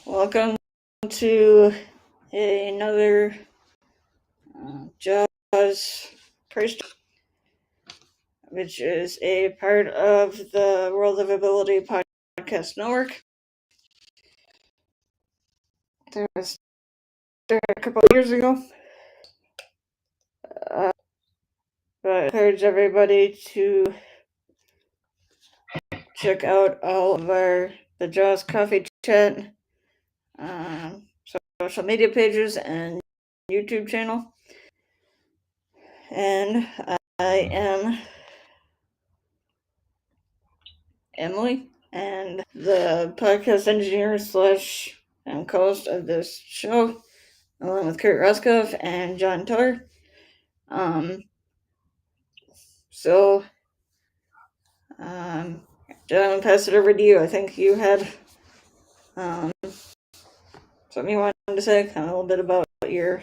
Welcome to another Jaws Price, which is a part of the World of Ability podcast network. There was a couple of years ago, but I encourage everybody to check out all of the Jaws Coffee Chat social media pages and YouTube channel. And I am Emily, and the podcast engineer slash co-host of this show, along with Kurt Roskopf and John Tor. John, I'll pass it over to you. I think you had something you wanted to say, kind of a little bit about your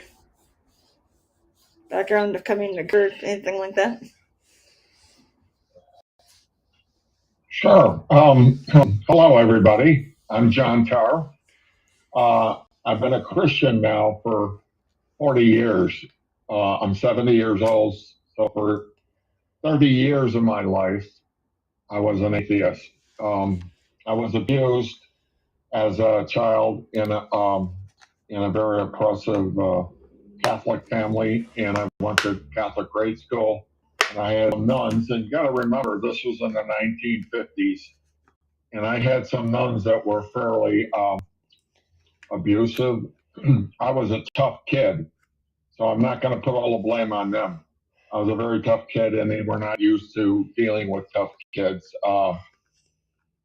background of coming to Kurt, anything like that. Sure. Hello, everybody. I'm John Tar. I've been a Christian now for 40 years. I'm 70 years old, so for 30 years of my life, I was an atheist. I was abused as a child in a very oppressive Catholic family, and I went to Catholic grade school. And I had some nuns, and you got to remember, this was in the 1950s, and I had some nuns that were fairly abusive. I was a tough kid, so I'm not going to put all the blame on them. I was a very tough kid, and they were not used to dealing with tough kids.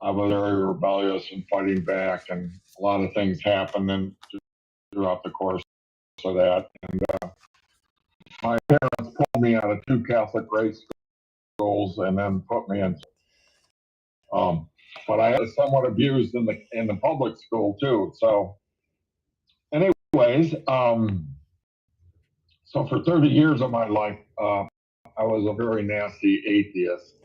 I was very rebellious and fighting back, and a lot of things happened throughout the course of that. And my parents pulled me out of 2 Catholic grade schools and then put me in. But I was somewhat abused in the public school too. So, anyways, so for 30 years of my life, I was a very nasty atheist.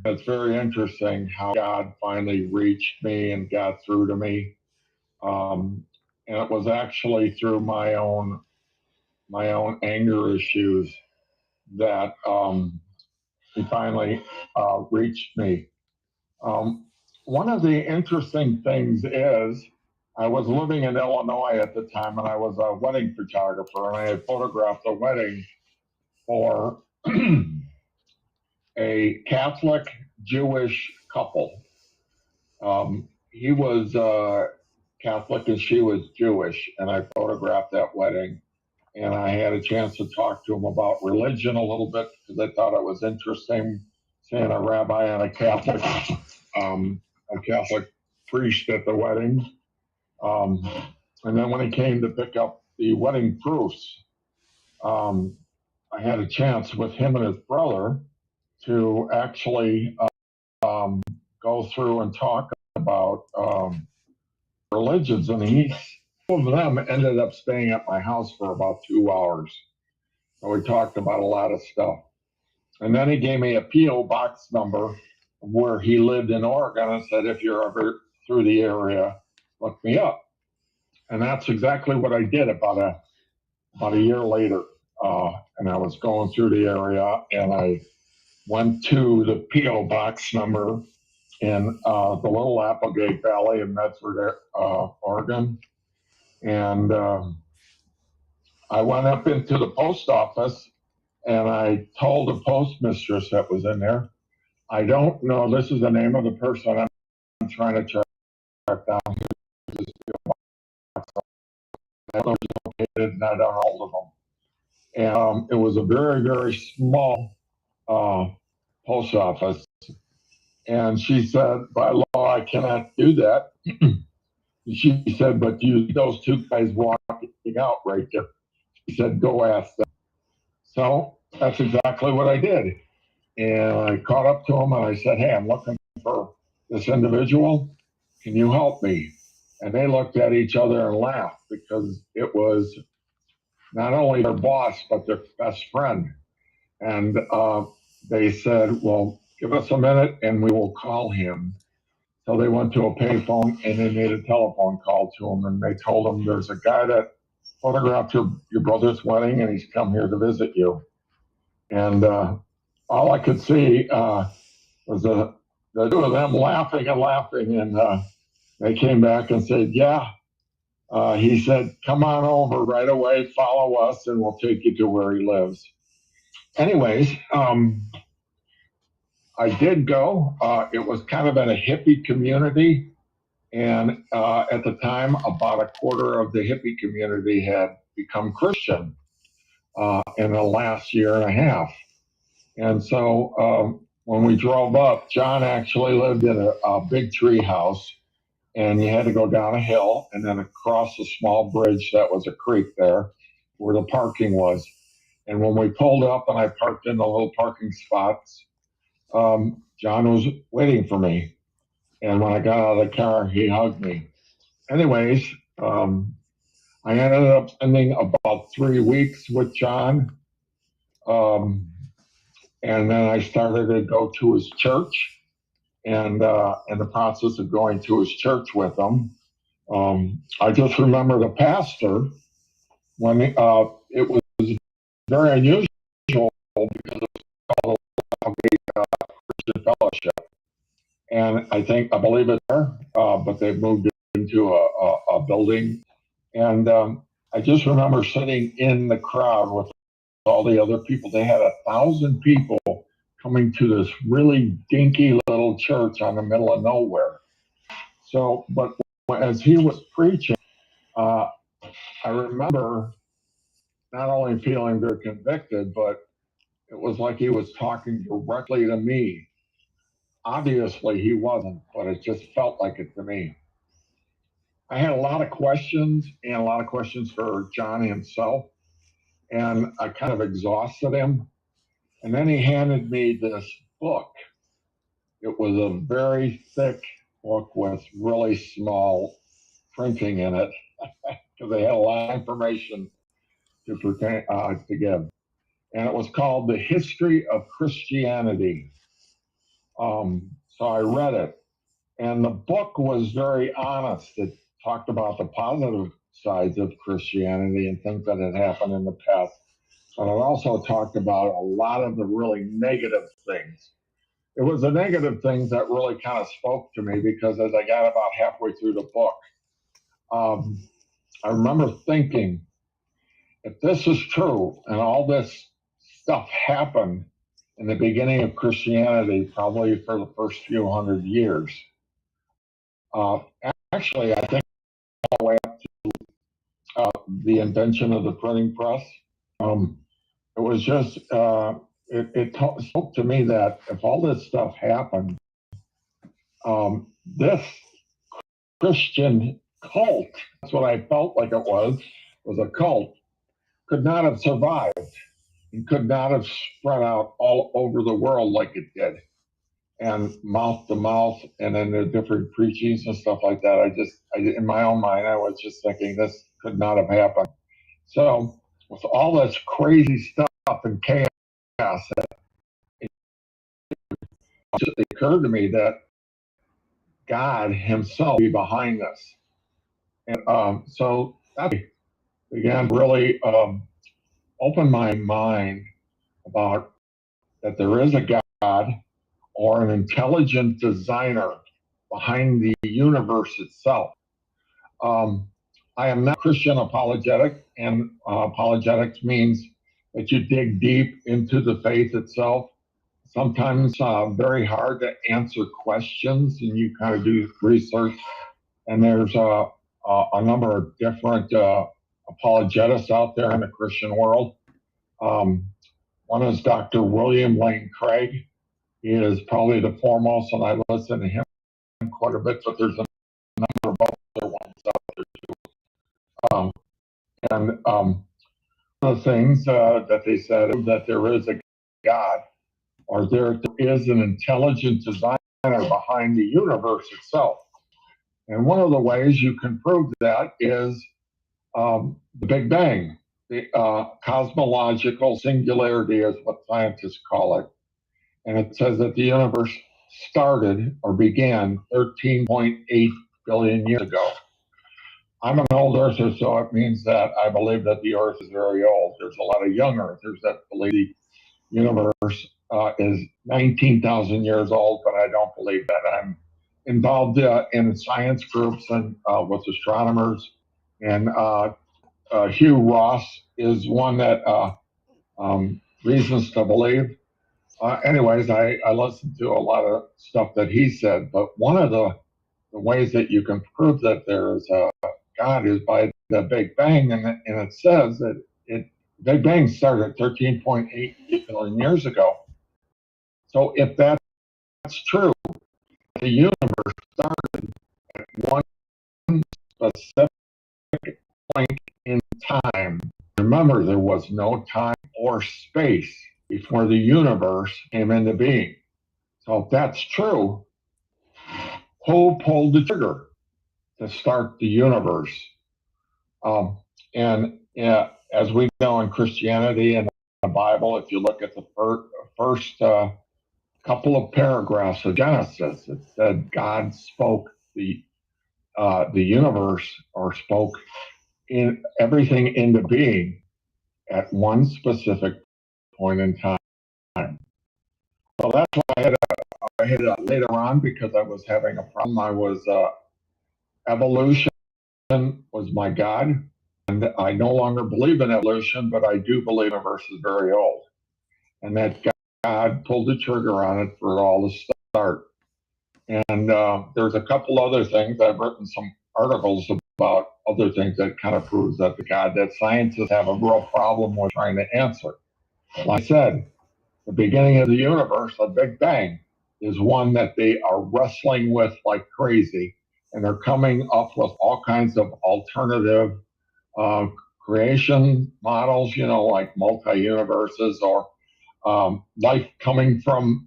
It's very interesting how God finally reached me and got through to me. And it was actually through my own anger issues that he finally reached me. One of the interesting things is I was living in Illinois at the time, and I was a wedding photographer, and I had photographed a wedding for a Catholic Jewish couple. He was Catholic and she was Jewish, and I photographed that wedding. And I had a chance to talk to him about religion a little bit because I thought it was interesting seeing a rabbi and a Catholic priest at the wedding. And then when he came to pick up the wedding proofs, I had a chance with him and his brother to actually go through and talk about religions. And two of them ended up staying at my house for about 2 hours. And we talked about a lot of stuff. And then he gave me a P.O. box number where he lived in Oregon and said, if you're ever through the area, look me up. And that's exactly what I did about a year later. And I was going through the area, and I went to the P.O. box number in the Little Applegate Valley in Medford, Oregon. And I went up into the post office, and I told the postmistress that was in there, I don't know, this is the name of the person I'm trying to track down. I don't know located, and I don't know all of them. And it was a very, very small post office. And she said, by law, I cannot do that. She said, but those 2 guys walking out right there. She said, go ask them. So that's exactly what I did. And I caught up to them and I said, hey, I'm looking for this individual. Can you help me? And they looked at each other and laughed because it was not only their boss, but their best friend. And they said, well, give us a minute and we will call him. So they went to a payphone and they made a telephone call to him, and they told him there's a guy that photographed your brother's wedding and he's come here to visit you. And all I could see was the two of them laughing and laughing. And they came back and said, yeah. He said, come on over right away, follow us, and we'll take you to where he lives. Anyways, I did go. It was kind of in a hippie community. And at the time, about a quarter of the hippie community had become Christian in the last year and a half. And so when we drove up, John actually lived in a big tree house, and you had to go down a hill and then across a small bridge that was a creek there where the parking was. And when we pulled up and I parked in the little parking spots, John was waiting for me. And when I got out of the car, he hugged me. Anyways, I ended up spending about 3 weeks with John. And then I started to go to his church, and in the process of going to his church with him, I just remember the pastor when it was very unusual because it was called a Christian fellowship, and I believe it's there, but they've moved into a building, and I just remember sitting in the crowd with all the other people. They had 1,000 people coming to this really dinky little church on the middle of nowhere. So, but as he was preaching, I remember not only feeling very convicted, but it was like he was talking directly to me. Obviously, he wasn't, but it just felt like it to me. I had a lot of questions and a lot of questions for John himself, and I kind of exhausted him. And then he handed me this book. It was a very thick book with really small printing in it because they had a lot of information to give. And it was called The History of Christianity. So I read it. And the book was very honest. It talked about the positive sides of Christianity and things that had happened in the past. But it also talked about a lot of the really negative things. It was the negative things that really kind of spoke to me because as I got about halfway through the book, I remember thinking, if this is true and all this stuff happened in the beginning of Christianity, probably for the first few hundred years, actually, I think all the way up to the invention of the printing press, it was just, it spoke to me that if all this stuff happened, this Christian cult, that's what I felt like it was a cult, could not have survived and could not have spread out all over the world like it did. And mouth to mouth, and then the different preachings and stuff like that. In my own mind, I was just thinking this could not have happened. So, with all this crazy stuff and chaos, it just occurred to me that God Himself be behind this. And so that began to really open my mind about that there is a God or an intelligent designer behind the universe itself. I am not Christian apologetic, and apologetics means that you dig deep into the faith itself. Sometimes very hard to answer questions, and you kind of do research. And there's a number of different apologetists out there in the Christian world. One is Dr. William Lane Craig. He is probably the foremost, and I listen to him quite a bit, but there's a number of other ones out there too. One of the things that they said is that there is a God, or there is an intelligent designer behind the universe itself. And one of the ways you can prove that is the Big Bang. The cosmological singularity is what scientists call it. And it says that the universe started or began 13.8 billion years ago. I'm an old earther, so it means that I believe that the earth is very old. There's a lot of young earthers that believe the universe is 19,000 years old, but I don't believe that. I'm involved in science groups and with astronomers, and Hugh Ross is one that reasons to believe. Anyways, I listened to a lot of stuff that he said, but one of the ways that you can prove that there is a God is by the Big Bang, and it says that Big Bang started 13.8 billion years ago. So if that's true, the universe started at one specific point in time. Remember, there was no time or space before the universe came into being. So if that's true, who pulled the trigger to start the universe? And as we know in Christianity and the Bible, if you look at the first couple of paragraphs of Genesis, it said God spoke the universe, or spoke in everything into being at one specific point in time. So that's why I had later on, because I was having a problem. I was evolution was my God, and I no longer believe in evolution, but I do believe the universe is very old, and that God pulled the trigger on it for it all to start. And there's a couple other things. I've written some articles about other things that kind of proves that the God that scientists have a real problem with trying to answer. Like I said, the beginning of the universe, the Big Bang, is one that they are wrestling with like crazy, and they're coming up with all kinds of alternative creation models, like multi-universes, or life coming from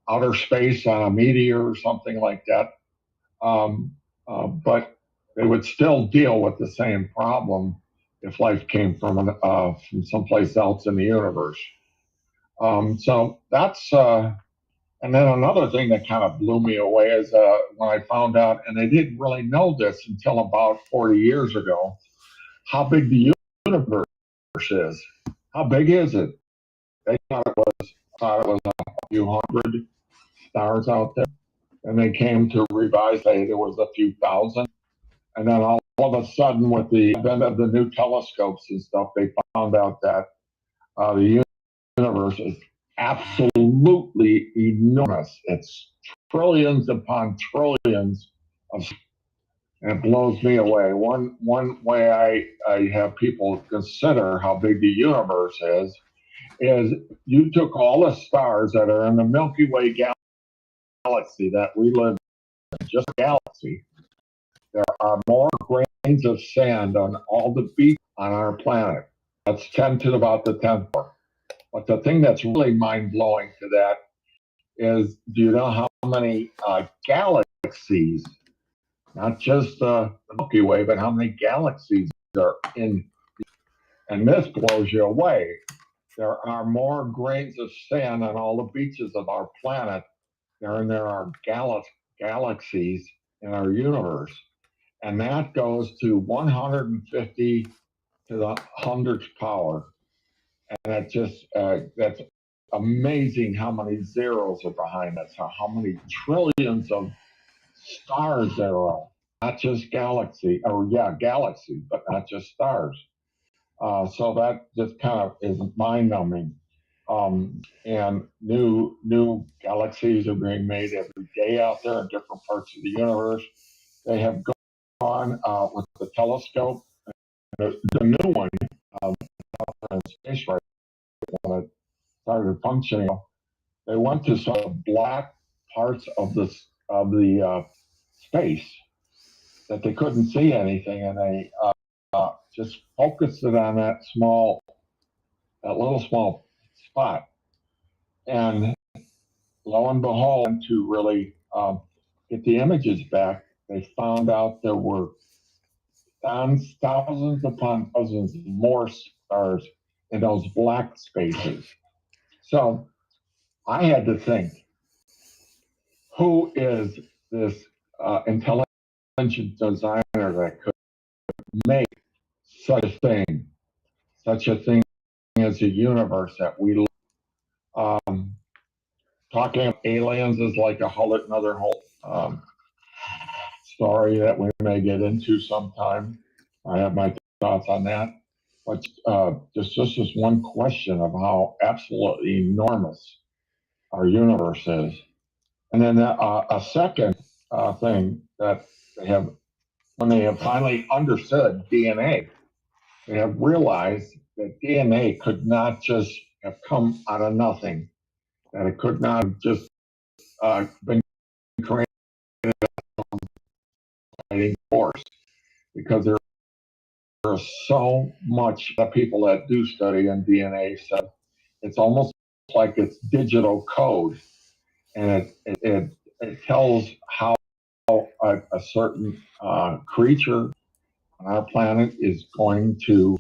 outer space on a meteor or something like that. But they would still deal with the same problem if life came from someplace else in the universe. So that's, and then another thing that kind of blew me away is when I found out, and I didn't really know this until about 40 years ago, how big the universe is. How big is it? They thought it was a few hundred stars out there, and they came to revise, say there was a few thousand. And then all of a sudden, with the advent of the new telescopes and stuff, they found out that the universe is absolutely enormous. It's trillions upon trillions of, and it blows me away. One way I have people consider how big the universe is you took all the stars that are in the Milky Way galaxy that we live in, just a galaxy. There are more grains of sand on all the beaches on our planet. That's 10 to about the 10th floor. But the thing that's really mind-blowing to that is, do you know how many galaxies, not just the Milky Way, but how many galaxies are in? And this blows you away. There are more grains of sand on all the beaches of our planet than there are galaxies in our universe. And that goes to 150 to the 100th power. And that's amazing how many zeros are behind that. So how many trillions of stars there are, not just galaxies, but not just stars. So that just kind of is mind-numbing. And new galaxies are being made every day out there in different parts of the universe. They have gone with the telescope, the new one in space right when it started functioning. They went to some black parts of the space that they couldn't see anything, and they just focused it on that little small spot. And lo and behold, to really get the images back, they found out there were thousands upon thousands more stars in those black spaces. So I had to think, who is this intelligent designer that could make such a thing as a universe that we live. Talking of aliens is like another whole story that we may get into sometime. I have my thoughts on that. But just this one question of how absolutely enormous our universe is. And then a second thing that they have, when they have finally understood DNA, they have realized that DNA could not just have come out of nothing, that it could not have just been created by force, because there are so much that people that do study in DNA said it's almost like it's digital code, and it tells how a certain creature on our planet is going to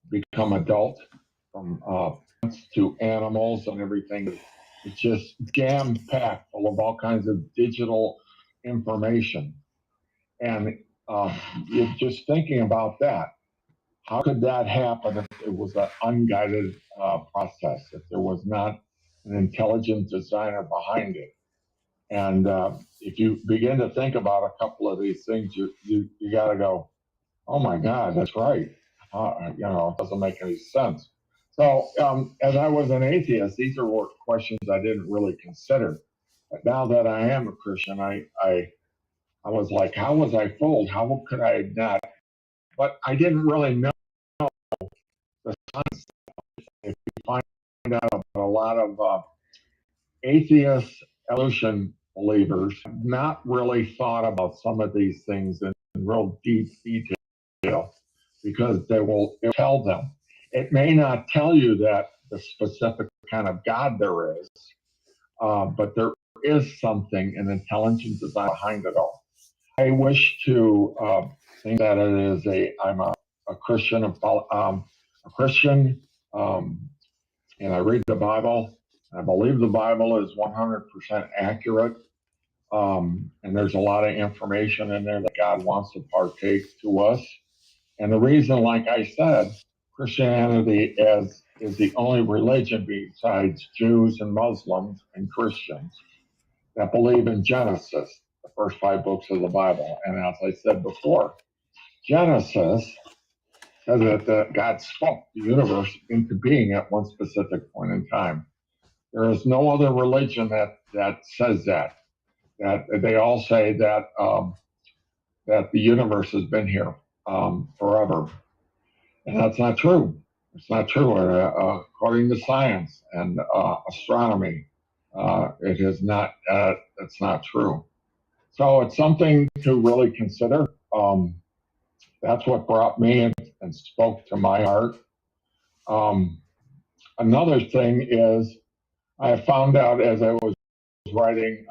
become adult, from plants to animals and everything. It's just jam packed full of all kinds of digital information. And you're just thinking about that. How could that happen if it was an unguided process, if there was not an intelligent designer behind it? And if you begin to think about a couple of these things, you got to go, oh my God, that's right. It doesn't make any sense. So, as I was an atheist, these are questions I didn't really consider. But now that I am a Christian, I was like, how was I fooled? How could I not? But I didn't really know the science. If you find out about a lot of atheist evolution believers, have not really thought about some of these things in real deep detail, because they'll tell them. It may not tell you that the specific kind of God there is, but there is something, an intelligent design behind it all. I wish to think that I'm a Christian, and I read the Bible. I believe the Bible is 100% accurate. And there's a lot of information in there that God wants to partake to us. And the reason, like I said, Christianity is the only religion besides Jews and Muslims and Christians that believe in Genesis, the first 5 books of the Bible. And as I said before, Genesis says that God spoke the universe into being at one specific point in time. There is no other religion that says that. That they all say that that the universe has been here forever, and that's not true. It's not true. According to science and astronomy, it is not. It's not true. So it's something to really consider. That's what brought me in and spoke to my heart. Another thing is, I found out as I was writing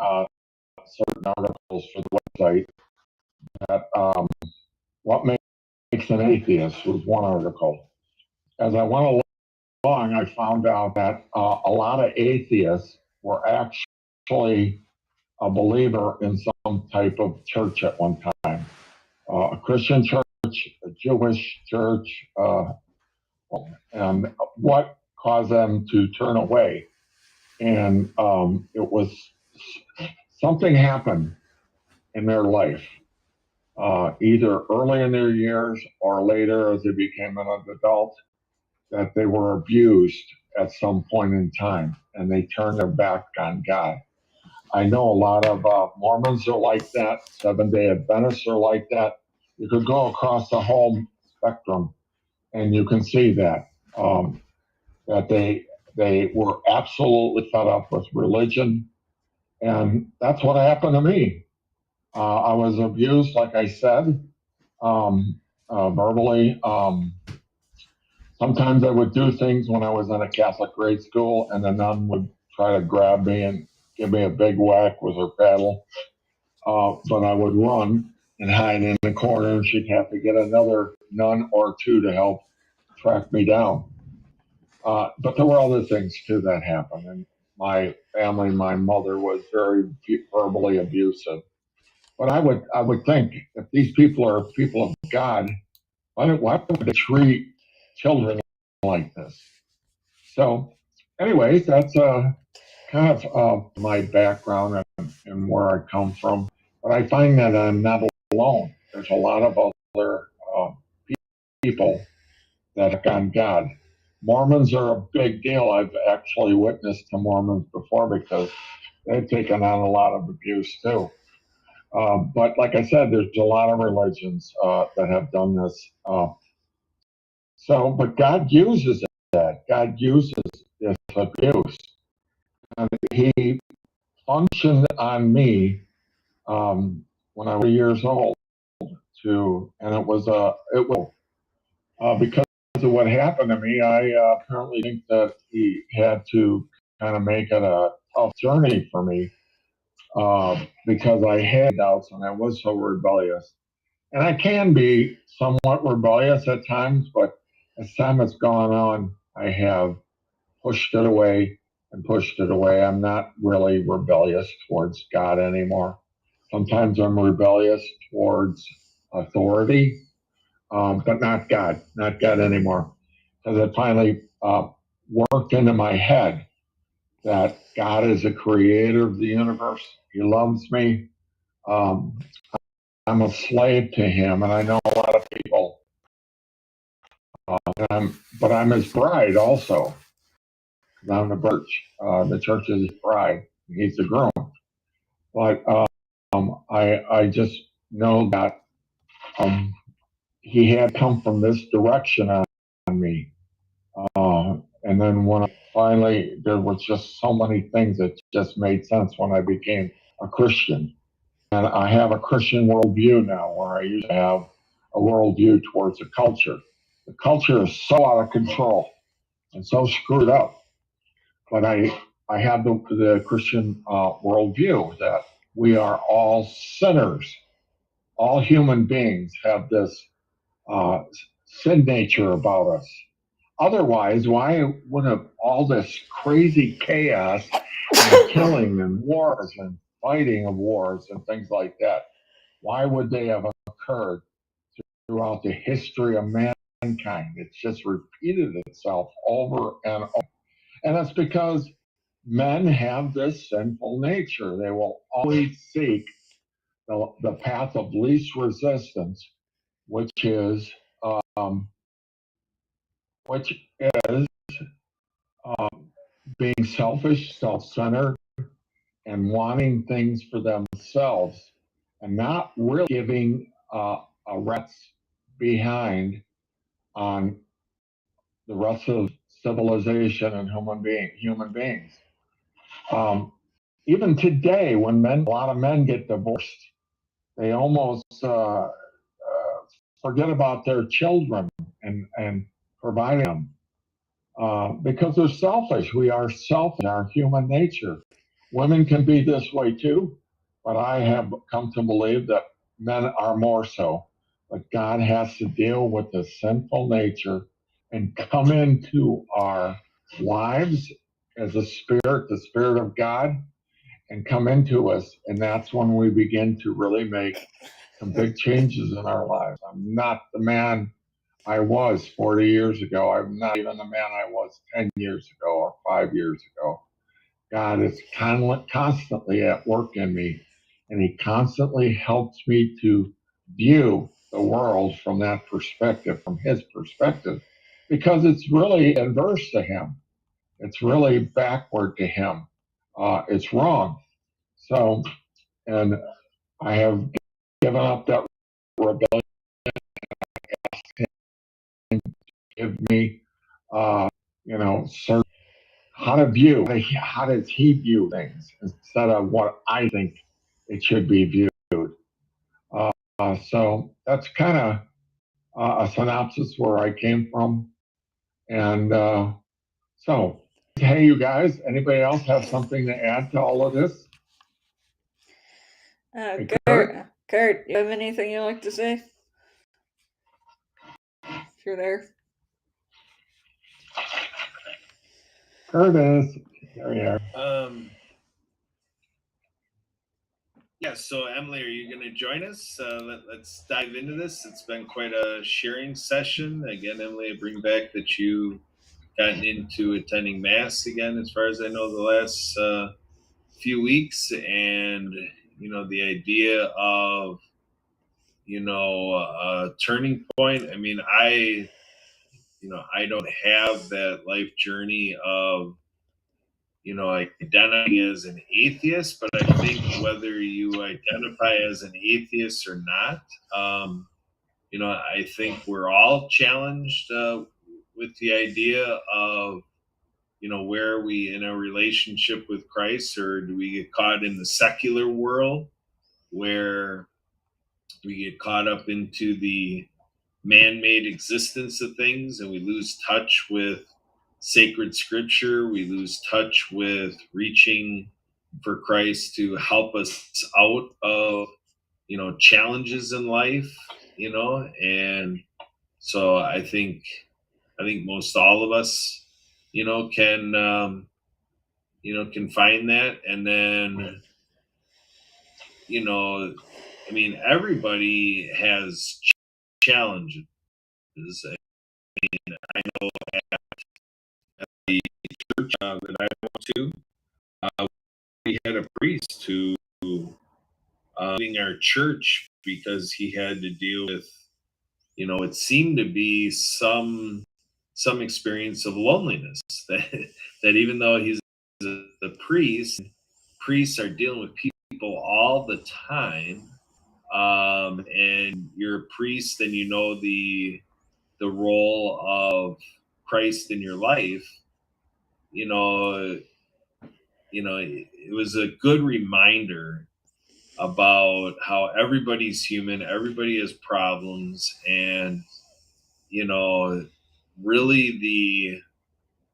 certain articles for the website that what makes an atheist was one article. As I went along, I found out that a lot of atheists were actually a believer in some type of church at one time, a Christian church, a Jewish church, and what caused them to turn away. And it was something happened in their life, either early in their years or later as they became an adult, that they were abused at some point in time and they turned their back on God. I know a lot of Mormons are like that, Seventh-day Adventists are like that. You could go across the whole spectrum and you can see that, that they were absolutely fed up with religion. And that's what happened to me. I was abused, like I said, verbally. Sometimes I would do things when I was in a Catholic grade school, and the nun would try to grab me and give me a big whack with her paddle. But I would run and hide in the corner, and she'd have to get another nun or two to help track me down. But there were other things too that happened. And my family, my mother was very verbally abusive. But I would think if these people are people of God, why would they treat children like this? So, anyways, that's kind of my background and where I come from. But I find that I'm not alone. There's a lot of other people that have on God. Mormons are a big deal. I've actually witnessed to Mormons before because they've taken on a lot of abuse too. But like I said, there's a lot of religions that have done this. But God uses that. God uses this abuse. And He functioned on me when I was years old. And it was because of what happened to me. I apparently think that He had to kind of make it a tough journey for me because I had doubts and I was so rebellious. And I can be somewhat rebellious at times, but as time has gone on, I have pushed it away and pushed it away. I'm not really rebellious towards God anymore. Sometimes I'm rebellious towards authority, but not God anymore. Because it finally worked into my head that God is a creator of the universe. He loves me. Um, I'm a slave to him, and I know a lot of people. But I'm his bride also. I'm the church. The church is his bride. He's the groom. But I just know that he had come from this direction on me. And then when finally, there was just so many things that just made sense when I became a Christian. And I have a Christian worldview now, where I used to have a worldview towards the culture. The culture is so out of control and so screwed up. But I have the Christian worldview that we are all sinners. All human beings have this uh, sin nature about us. Otherwise, why would have all this crazy chaos and killing and wars and fighting of wars and things like that? Why would they have occurred throughout the history of mankind? It's just repeated itself over and over. And it's because men have this sinful nature. They will always seek the path of least resistance, which is um, which is being selfish, self-centered, and wanting things for themselves, and not really giving a rat's behind on the rest of civilization and human beings. Um, Even today, when a lot of men get divorced, they almost forget about their children and providing them because they're selfish. We are selfish, our human nature. Women can be this way too, but I have come to believe that men are more so. But God has to deal with the sinful nature and come into our lives as a spirit, the spirit of God, and come into us. And that's when we begin to really make some big changes in our lives. I'm not the man I was 40 years ago. I'm not even the man I was 10 years ago or 5 years ago. God is constantly at work in me, and He constantly helps me to view the world from that perspective, from His perspective, because it's really adverse to Him. It's really backward to Him. It's wrong. So, and I have given up that rebellion. Give me, uh, certain how to view, how does he view things instead of what I think it should be viewed. So that's kind of a synopsis where I came from. And so, hey, you guys, anybody else have something to add to all of this? Hey, Kurt, you have anything you'd like to say? If you're there. Curtis, There you are. Yeah, so Emily, are you going to join us? Let's dive into this. It's been quite a sharing session. Again, Emily, I bring back that you gotten into attending Mass again, as far as I know, the last few weeks. And, the idea of, a turning point. I mean, I don't have that life journey of, identifying as an atheist, but I think whether you identify as an atheist or not, I think we're all challenged with the idea of, where are we in a relationship with Christ, or do we get caught in the secular world where we get caught up into the man-made existence of things and we lose touch with sacred scripture, we lose touch with reaching for Christ to help us out of challenges in life, and so I think most all of us can find that. And then everybody has challenges. I know the church that I went to, we had a priest who leaving our church because he had to deal with, it seemed to be some experience of loneliness. That even though he's the priest, priests are dealing with people all the time, and you're a priest, and the role of Christ in your life. It was a good reminder about how everybody's human, everybody has problems, and really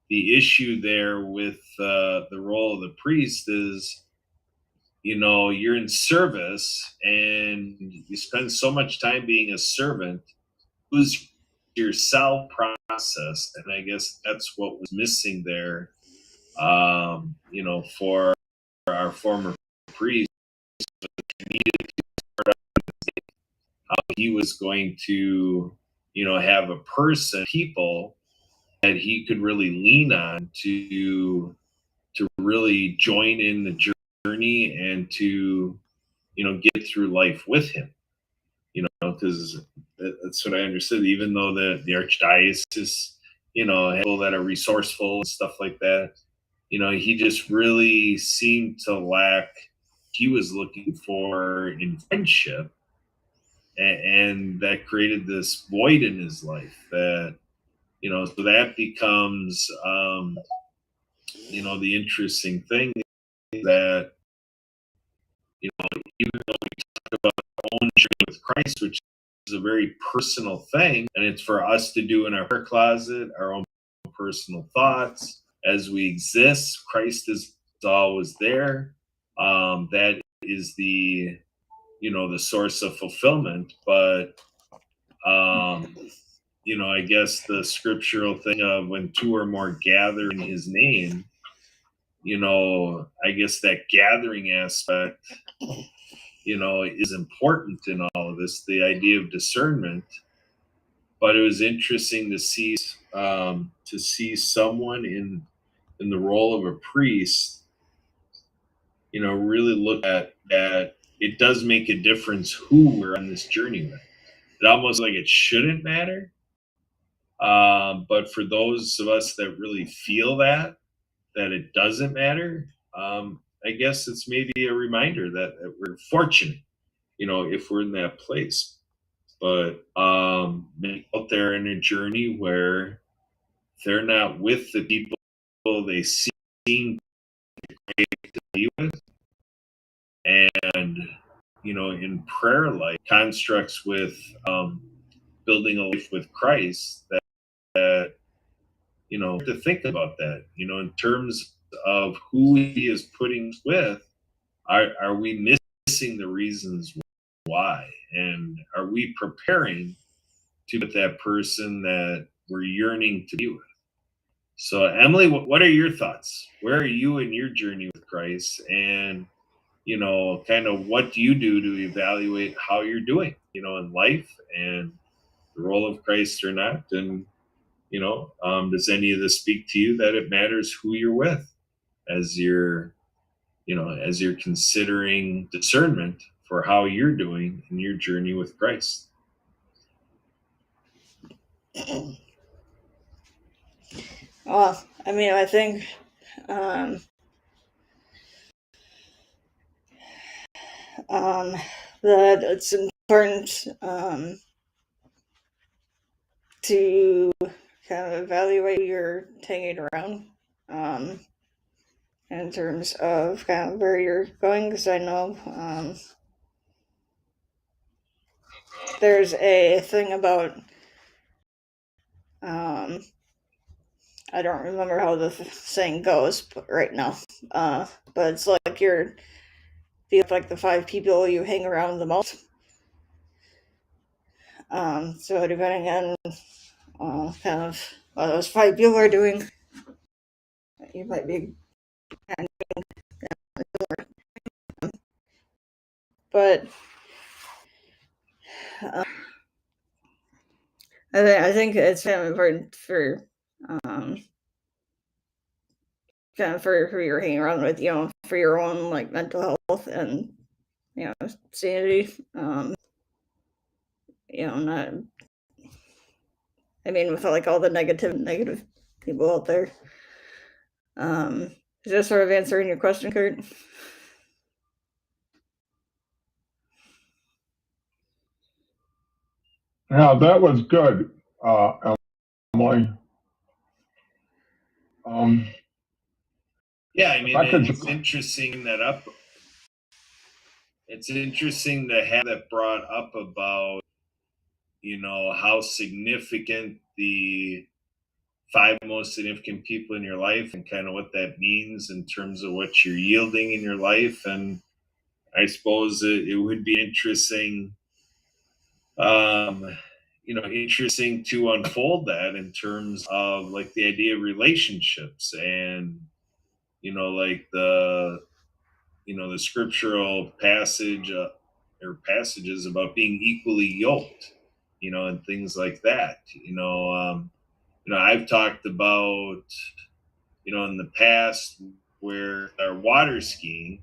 the issue there with the role of the priest is, you're in service and you spend so much time being a servant, lose yourself process, and I guess that's what was missing there, for our former priest. How he was going to, have a person, people that he could really lean on to really join in the journey and to, get through life with him. Because that's what I understood. Even though the archdiocese, had people that are resourceful and stuff like that, he just really seemed to lack. He was looking for in friendship, and that created this void in his life that so that becomes the interesting thing that even though we talk about our own journey with Christ, which is a very personal thing, and it's for us to do in our prayer closet, our own personal thoughts as we exist. Christ is always there. That is the the source of fulfillment. But I guess the scriptural thing of when two or more gather in his name, I guess that gathering aspect, is important in all of this, the idea of discernment. But it was interesting to see someone in the role of a priest, really look at that it does make a difference who we're on this journey with. It almost like it shouldn't matter. But for those of us that really feel that it doesn't matter, I guess it's maybe a reminder that we're fortunate, if we're in that place. But maybe out there in a journey where they're not with the people they seem to be with, and in prayer life constructs with building a life with Christ, that to think about that, in terms of who he is putting us with. Are we missing the reasons why? And are we preparing to be with that person that we're yearning to be with? So, Emily, what are your thoughts? Where are you in your journey with Christ? And, kind of what do you do to evaluate how you're doing, in life and the role of Christ or not? And, does any of this speak to you that it matters who you're with as you're considering discernment for how you're doing in your journey with Christ? Well, I mean, I think um, that it's important to kind of evaluate who you're taking around in terms of kind of where you're going, because I know there's a thing about I don't remember how the saying goes right now, but it's like like the 5 people you hang around the most. So depending on kind of what those 5 people are doing, you might be kind of, but I think it's kind of important for um, kind of for who you're hanging around with, for your own like mental health and sanity. Not. I mean, with like all the negative people out there. Is that sort of answering your question, Kurt? Yeah, that was good, Emily. Yeah, I mean, I could it's interesting that up. It's interesting to have that brought up about, how significant the 5 most significant people in your life and kind of what that means in terms of what you're yielding in your life. And I suppose it would be interesting, interesting to unfold that in terms of like the idea of relationships and, like the scriptural passage or passages about being equally yoked, and things like that. I've talked about, in the past where our water skiing,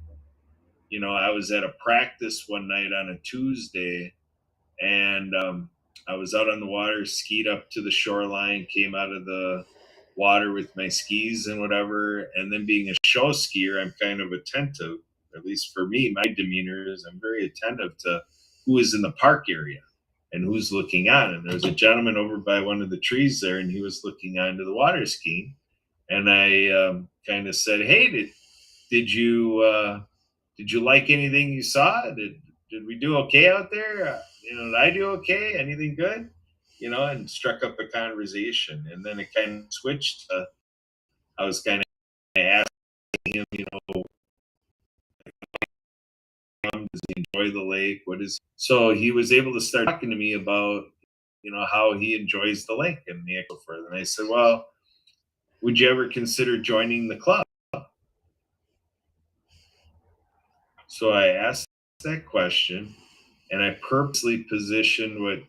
I was at a practice one night on a Tuesday, and I was out on the water, skied up to the shoreline, came out of the water with my skis and whatever. And then being a show skier, I'm kind of attentive, at least for me, my demeanor is I'm very attentive to who is in the park area and who's looking on. And there was a gentleman over by one of the trees there, and he was looking onto the water skiing. And I kind of said, "Hey, did you like anything you saw? Did we do okay out there? Did I do okay? Anything good?" And struck up a conversation. And then it kind of switched to, I was kind of asking him, does he enjoy the lake? What is so he was able to start talking to me about, how he enjoys the lake and the aquifer. And I said, "Well, would you ever consider joining the club?" So I asked that question, and I purposely positioned what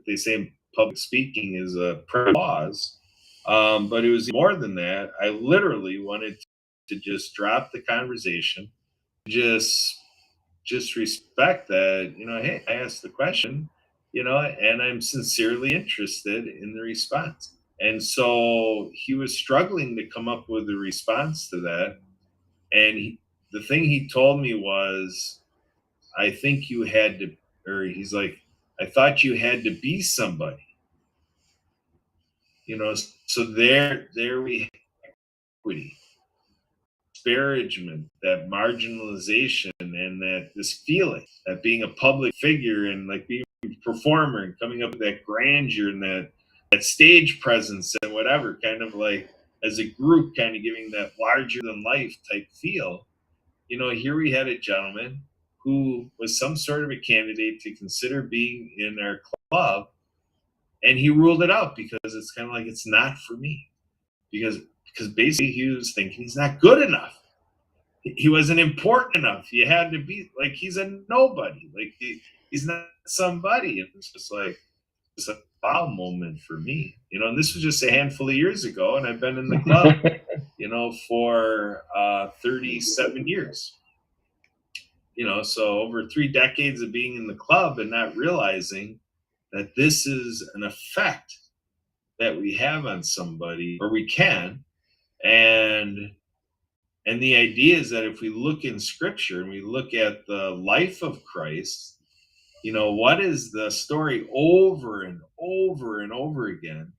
they say in public speaking is a pause. But it was more than that. I literally wanted to just drop the conversation, just respect that, hey, I asked the question, and I'm sincerely interested in the response. And so he was struggling to come up with a response to that. And the thing he told me was, "I think you had to," or he's like, "I thought you had to be somebody," So there we have equity, disparagement, that marginalization, and that this feeling that being a public figure and like being a performer and coming up with that grandeur and that stage presence and whatever, kind of like as a group, kind of giving that larger than life type feel. Here we had a gentleman who was some sort of a candidate to consider being in our club, and he ruled it out because it's kind of like it's not for me. Because because basically he was thinking he's not good enough. He wasn't important enough. You had to be like, he's a nobody. Like he's not somebody. And it's just like, it's a wow moment for me, and this was just a handful of years ago, and I've been in the club, for 37 years. So over 3 decades of being in the club and not realizing that this is an effect that we have on somebody, or we can. And the idea is that if we look in scripture and we look at the life of Christ, what is the story over and over and over again?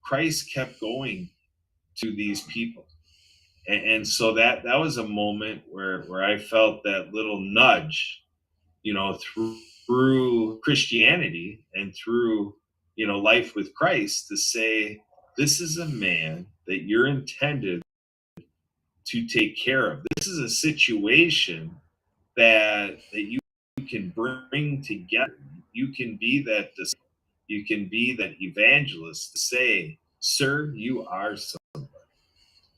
Christ kept going to these people. And so that was a moment where I felt that little nudge, through Christianity and through, life with Christ, to say, this is a man that you're intended to take care of. This is a situation that you can bring together. You can be that you can be that evangelist to say, sir, you are somebody.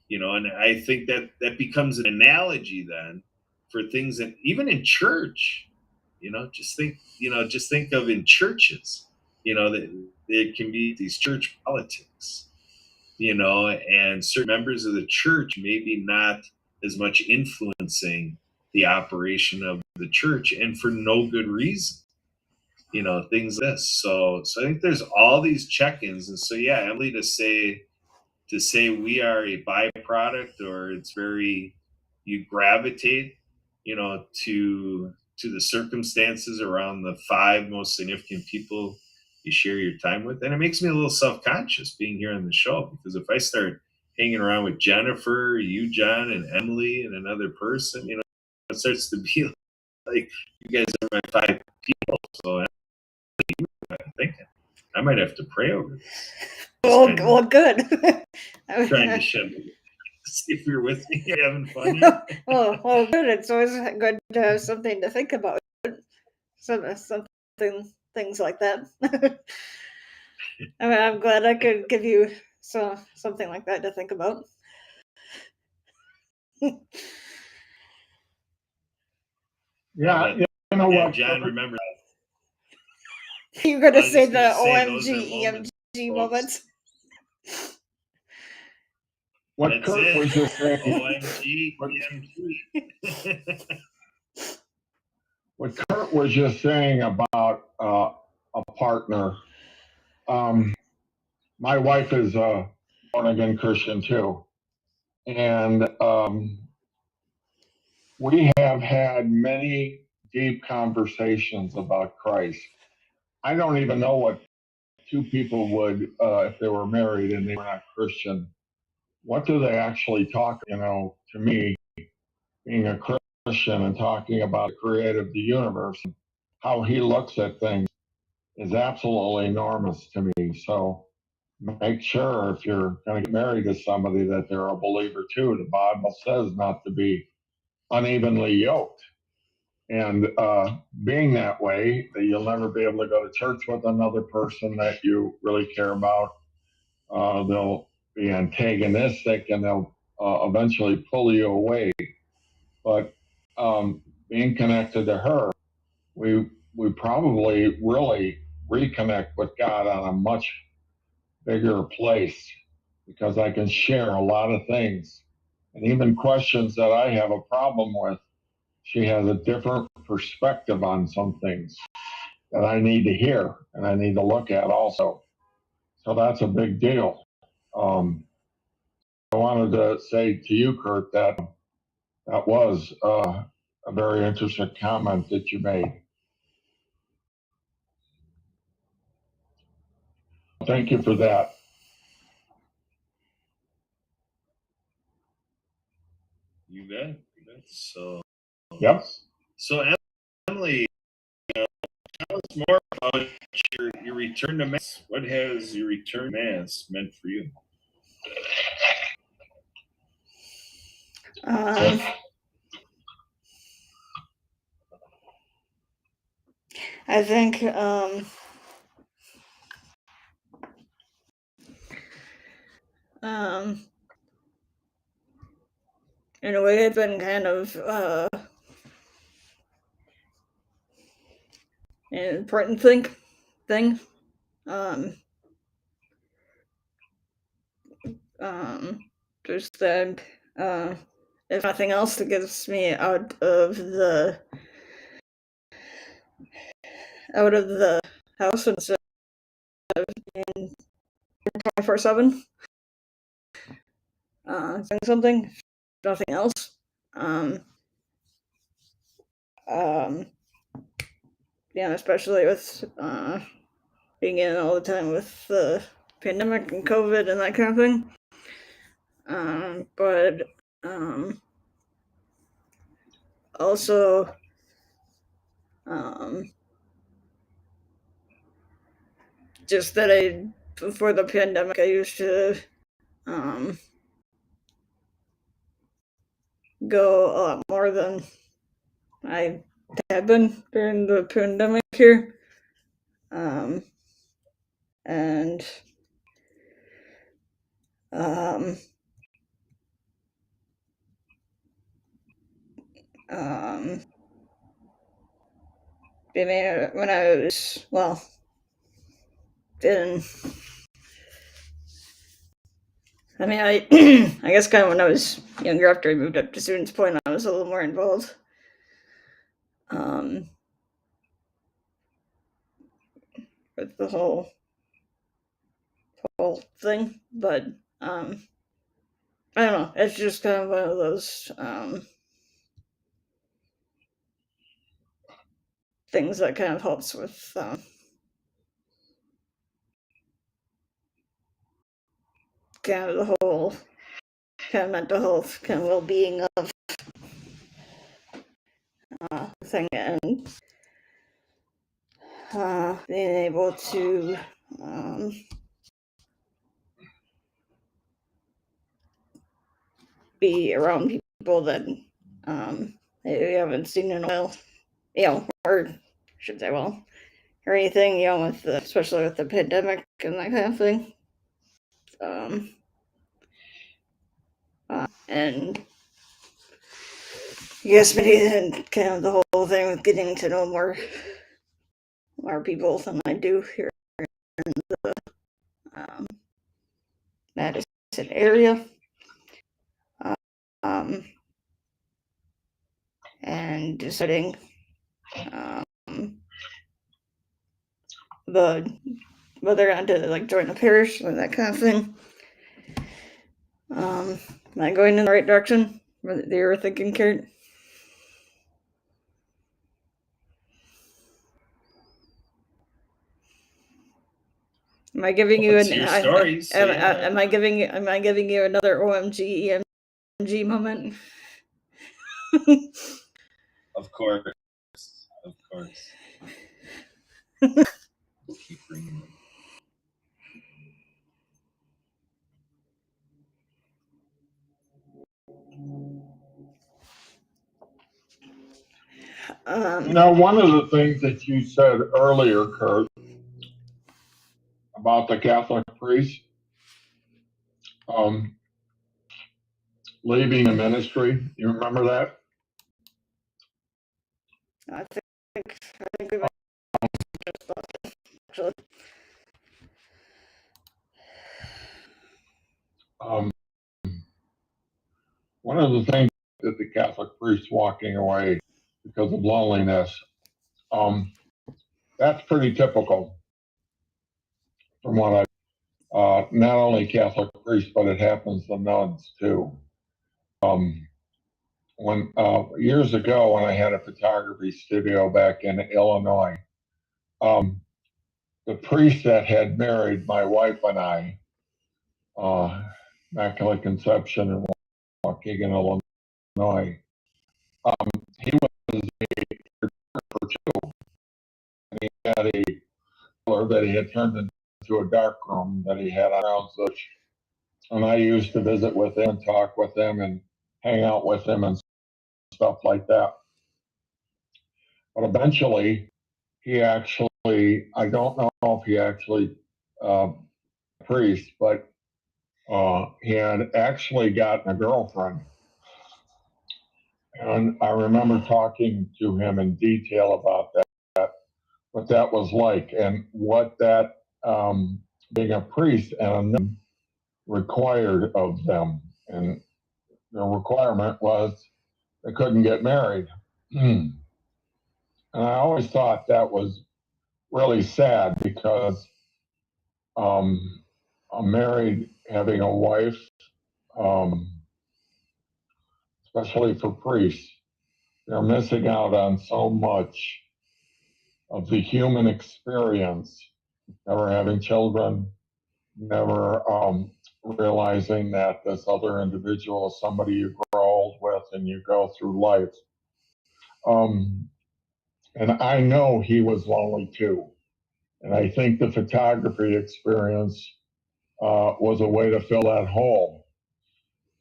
And I think that becomes an analogy then for things that even in church, just think of in churches, that there can be these church politics, and certain members of the church maybe not as much influencing the operation of the church, and for no good reason, things like this. So I think there's all these check-ins. And so, yeah, Emily, to say we are a byproduct, or it's very, you gravitate, to the circumstances around the 5 most significant people you share your time with. And it makes me a little self-conscious being here on the show, because if I start hanging around with Jennifer, you, John, and Emily, and another person, it starts to be like, you guys are my 5 people. So I'm thinking I might have to pray over this. Well, good. Trying to shed, see if you're with me, having fun here. well, good. It's always good to have something to think about. Things like that. I'm glad I could give you something like that to think about. Yeah, you know what, John, remember, You're going to say the OMG, EMG moments. What That's Kurt it. was just saying. OMG, What Kurt was just saying about a partner. My wife is a born again Christian too, and we have had many deep conversations about Christ. I don't even know what 2 people would, if they were married and they were not Christian, what do they actually talk? To me, being a Christian and talking about the creator of the universe, how he looks at things is absolutely enormous to me. So make sure if you're going to get married to somebody that they're a believer too. The Bible says not to be unevenly yoked. And being that way, that you'll never be able to go to church with another person that you really care about. They'll be antagonistic, and they'll eventually pull you away. But being connected to her, we probably really reconnect with God on a much bigger place, because I can share a lot of things, and even questions that I have a problem with. She has a different perspective on some things that I need to hear and I need to look at also. So that's a big deal. I wanted to say to you, Kurt, that was a very interesting comment that you made. Thank you for that. You bet. So, Yep. So Emily, tell us more about your return to Mass. What has your return to Mass meant for you? I think in a way, it's been kind of an important thing. Just that, if nothing else, it gets me out of the house instead of being 24/7. Doing something, if nothing else. Yeah, especially with being in all the time with the pandemic and COVID and that kind of thing. But also, just that before the pandemic, I used to go a lot more than I had been during the pandemic here. And I mean, when I was, well, I guess kind of when I was younger, after I moved up to Students Point, I was a little more involved. With the whole thing, but I don't know. It's just kind of one of those things that kind of helps with kind of the whole kind of mental health, kind of well-being of thing, and being able to be around people that we haven't seen in a while, or I should say, well, or anything, with especially with the pandemic and that kind of thing. And yes, maybe kind of the whole thing with getting to know more people than I do here in the Madison area. And deciding whether I want to like join a parish or that kind of thing. Am I going in the right direction? What you were thinking, Kurt? Am I giving you What's your story? So, am I giving you another OMG EMG moment? Of course. Keep bringing them. One of the things that you said earlier, Kurt, about the Catholic priest leaving the ministry, you remember that? I think we might just actually. One of the things that the Catholic priest walking away because of loneliness, that's pretty typical from what not only Catholic priests, but it happens to nuns too. When years ago, when I had a photography studio back in Illinois, the priest that had married my wife and I, Immaculate Conception in Waukegan, Illinois, he was a for two. And he had a cellar that he had turned into a dark room that he had around such. And I used to visit with him and talk with him and hang out with him and stuff like that. But eventually, he actually, I don't know if he actually priest, but he had actually gotten a girlfriend. And I remember talking to him in detail about that, what that was like, and what that being a priest and a nun required of them. And the requirement was they couldn't get married. And I always thought that was really sad because a married, having a wife, um, especially for priests, they're missing out on so much of the human experience, never having children, never realizing that this other individual is somebody you grow old with and you go through life. And I know he was lonely too. And I think the photography experience was a way to fill that hole.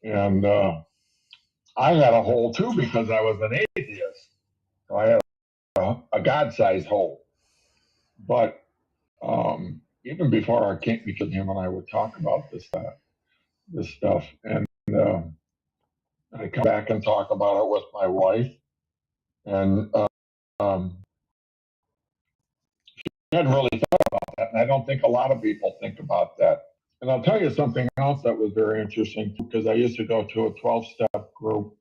And I had a hole too because I was an atheist. So I had a God-sized hole. But even before I came, because him and I would talk about this stuff, and I come back and talk about it with my wife, and I hadn't really thought about that, and I don't think a lot of people think about that. And I'll tell you something else that was very interesting because I used to go to a 12-step group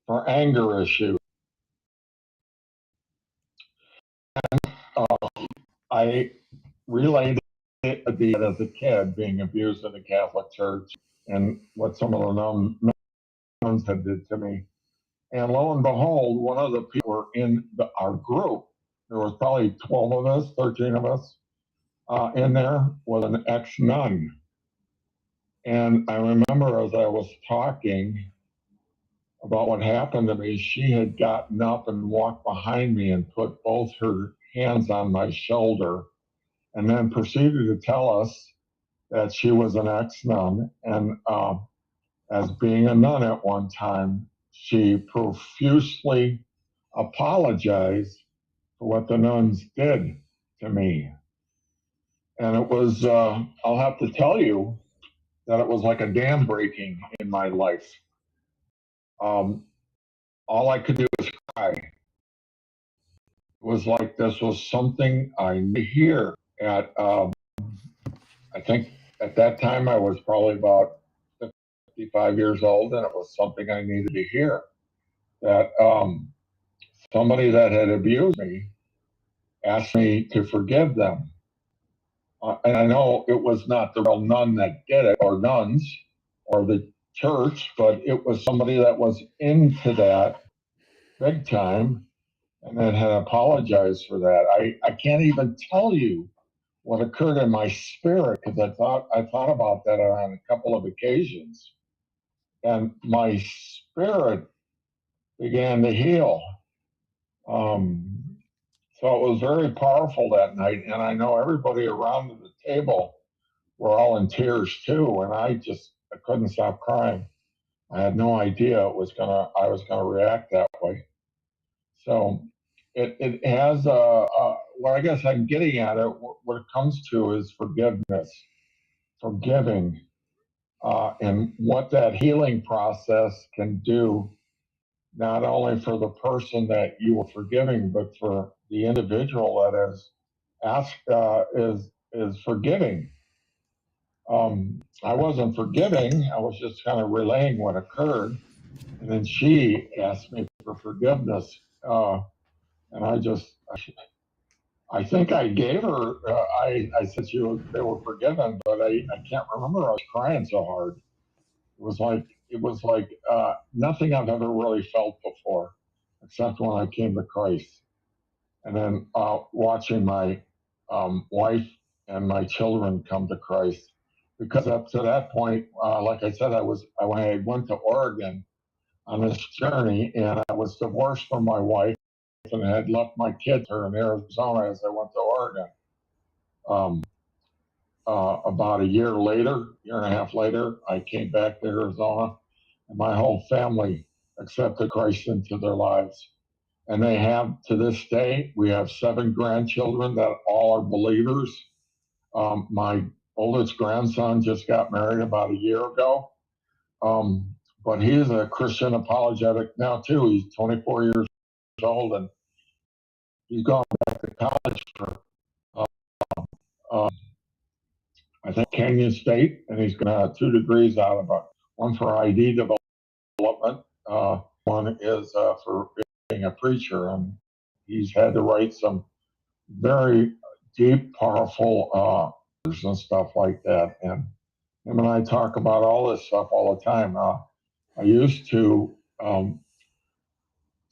for anger issues. I relayed it as a kid being abused in the Catholic Church and what some of the nuns had did to me. And lo and behold, one of the people were in our group. There was probably 12 of us, 13 of us in there, was an ex-nun. And I remember as I was talking about what happened to me, she had gotten up and walked behind me and put both her hands on my shoulder and then proceeded to tell us that she was an ex-nun. And as being a nun at one time, she profusely apologized for what the nuns did to me. And it was, I'll have to tell you that it was like a dam breaking in my life. All I could do was cry. It was like this was something I needed to hear at, I think at that time I was probably about 55 years old, and it was something I needed to hear. That somebody that had abused me asked me to forgive them. And I know it was not the real nun that did it, or nuns, or the church, but it was somebody that was into that big time and that had apologized for that. I can't even tell you what occurred in my spirit because I thought about that on a couple of occasions, and my spirit began to heal. So it was very powerful that night, and I know everybody around the table were all in tears too, and I couldn't stop crying. I had no idea I was gonna react that way. So it has what I guess I'm getting at it. What it comes to is forgiveness, forgiving, and what that healing process can do, not only for the person that you were forgiving, but for the individual that is forgiving. I wasn't forgiving. I was just kind of relaying what occurred, and then she asked me for forgiveness, and I think I gave her. I said they were forgiven, but I can't remember. I was crying so hard. It was like nothing I've ever really felt before, except when I came to Christ, and then watching my wife and my children come to Christ. Because up to that point, like I said, I went to Oregon on this journey, and I was divorced from my wife and had left my kids here in Arizona as I went to Oregon. About a year and a half later, I came back to Arizona, and my whole family accepted Christ into their lives. And they have, to this day, we have 7 grandchildren that all are believers. My oldest grandson just got married about a year ago. but he is a Christian apologetic now too. He's 24 years old, and he's gone back to college for I think Canyon State, and he's going to have 2 degrees out of it. One for ID development, one is for being a preacher, and he's had to write some very deep, powerful and stuff like that. And him and I talk about all this stuff all the time. I used to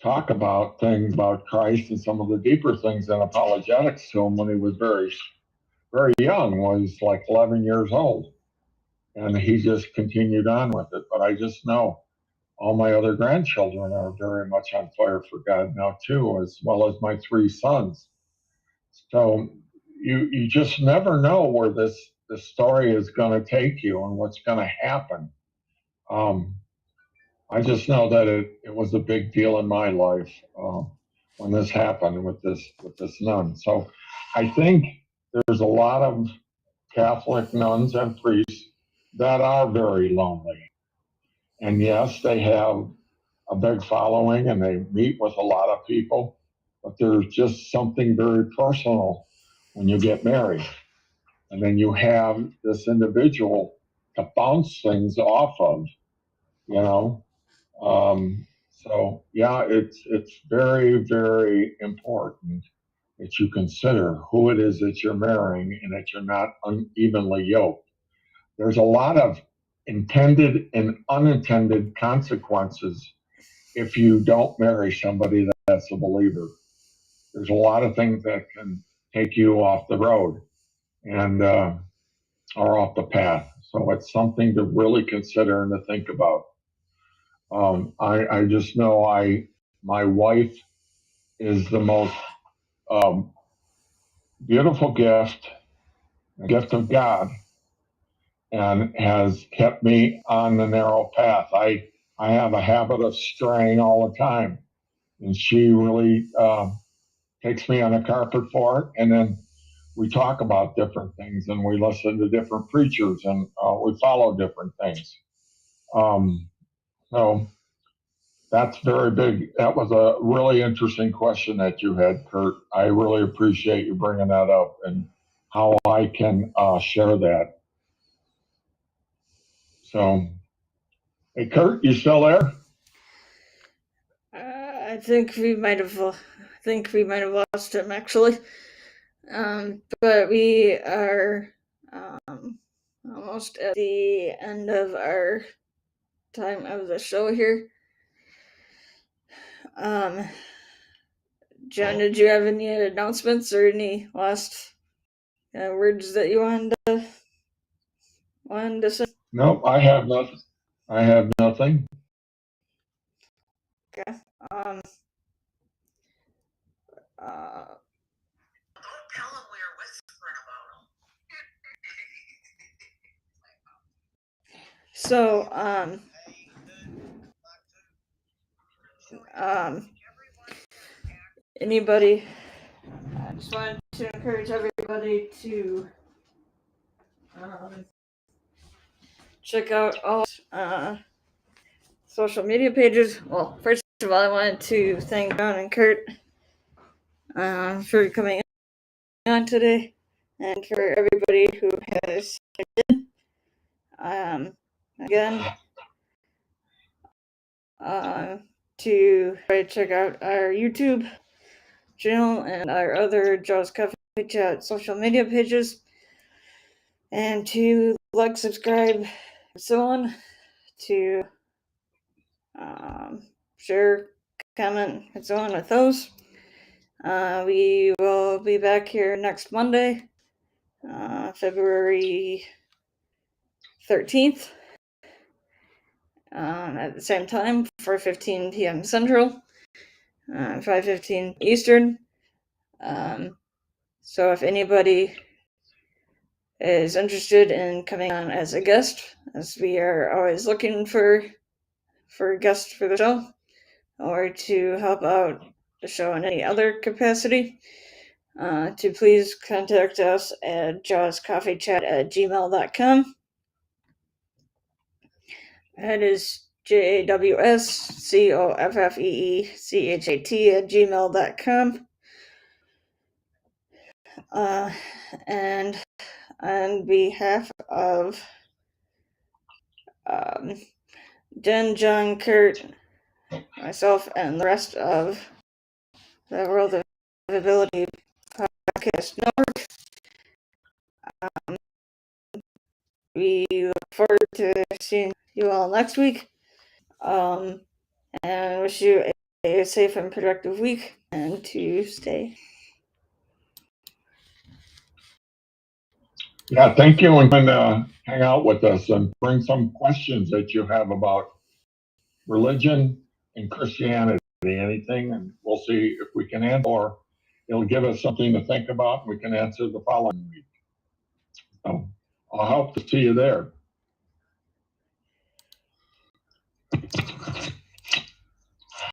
talk about things about Christ and some of the deeper things in apologetics to him when he was very, very young, when he was like 11 years old. And he just continued on with it. But I just know all my other grandchildren are very much on fire for God now too, as well as my 3 sons. So you just never know where this story is going to take you and what's going to happen. I just know that it was a big deal in my life when this happened with this nun. So I think there's a lot of Catholic nuns and priests that are very lonely. And yes, they have a big following and they meet with a lot of people, but there's just something very personal when you get married. And then you have this individual to bounce things off of, you know. So yeah, it's very, very important that you consider who it is that you're marrying and that you're not unevenly yoked. There's a lot of intended and unintended consequences if you don't marry somebody that's a believer. There's a lot of things that can take you off the road and or off the path. So it's something to really consider and to think about. I just know my wife is the most beautiful gift, a gift of God, and has kept me on the narrow path. I have a habit of straying all the time, and she really takes me on the carpet for it. And then we talk about different things, and we listen to different preachers, and we follow different things. So that's very big. That was a really interesting question that you had, Kurt. I really appreciate you bringing that up and how I can share that. So, hey, Kurt, you still there? I think we might have lost him actually. But we are almost at the end of our time of the show here. John, did you have any announcements or any last words that you wanted to say? Nope, I have nothing. I have nothing. Okay. Don't tell him we were whispering about him. So, anybody? I just wanted to encourage everybody to check out all social media pages. Well, first of all, I wanted to thank John and Kurt for coming on today, and for everybody who has tuned in. Again, to check out our YouTube channel and our other Jaws Coffee Chat social media pages, and to like, subscribe, and so on, to share, comment, and so on with those. We will be back here next Monday, February 13th, at the same time, 4:15 p.m. Central, 5:15 Eastern. So if anybody is interested in coming on as a guest, as we are always looking for guests for the show, or to help out the show in any other capacity, to please contact us at jawscoffeechat@gmail.com. That is jawscoffeechat@gmail.com. And on behalf of Jen, John, Kurt, myself, and the rest of the World of Ability Podcast Network, we look forward to seeing you all next week. And wish you a safe and productive week, and to stay. Yeah, thank you, and hang out with us and bring some questions that you have about religion and Christianity, anything, and we'll see if we can answer, or it'll give us something to think about. We can answer the following week. So I'll hope to see you there.